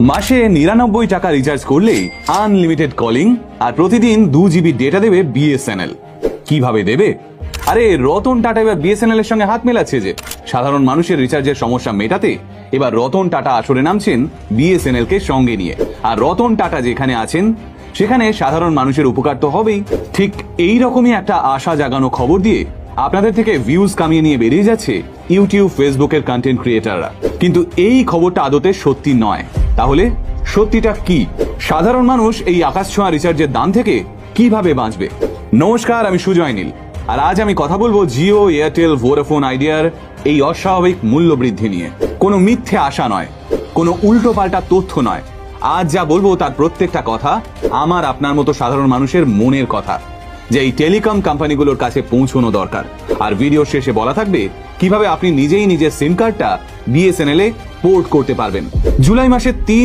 মাসে 99 টাকা রিচার্জ করলেই আনলিমিটেড কলিং আর প্রতিদিন 2 জিবি ডেটা দেবে বিএসএনএল। কিভাবে দেবে? আরে রতন টাটা এবার বিএসএনএল এর সঙ্গে হাত মেলাচ্ছে যে সাধারণ মানুষের রিচার্জের সমস্যা মেটাতে এবার রতন টাটা আসরে নামছেন বিএসএনএল কে সঙ্গে নিয়ে। আর রতন টাটা যেখানে আছেন সেখানে সাধারণ মানুষের উপকার তো হবেই। ঠিক এই রকমই একটা আশা জাগানো খবর দিয়ে আপনাদের থেকে ভিউজ কামিয়ে নিয়ে বেরিয়ে যাচ্ছে ইউটিউব ফেসবুকের কন্টেন্ট ক্রিয়েটাররা। কিন্তু এই খবরটা আদতে সত্যি নয়। তাহলে সত্যিটা কি? সাধারণ মানুষ এই আকাশ ছোঁয়া রিচার্জের দাম থেকে কিভাবে বাঁচবে? নমস্কার, আমি সুজয় নীল, আর আজ আমি কথা বলবো জিও, এয়ারটেল, ভোডাফোন আইডিয়ার এই অস্বাভাবিক মূল্য বৃদ্ধি নিয়ে। কোনো মিথ্যে আশা নয়, কোনো উল্টো পাল্টা তথ্য নয়। আজ যা বলবো তার প্রত্যেকটা কথা আমার আপনার মতো সাধারণ মানুষের মনের কথা, যে এই টেলিকম কোম্পানিগুলোর কাছে পৌঁছানো দরকার। আর ভিডিও শেষে বলা থাকবে কিভাবে আপনি নিজেই নিজের সিম কার্ডটা বিএসএনএল এ পোর্ট করতে পারবেন। জুলাই মাসে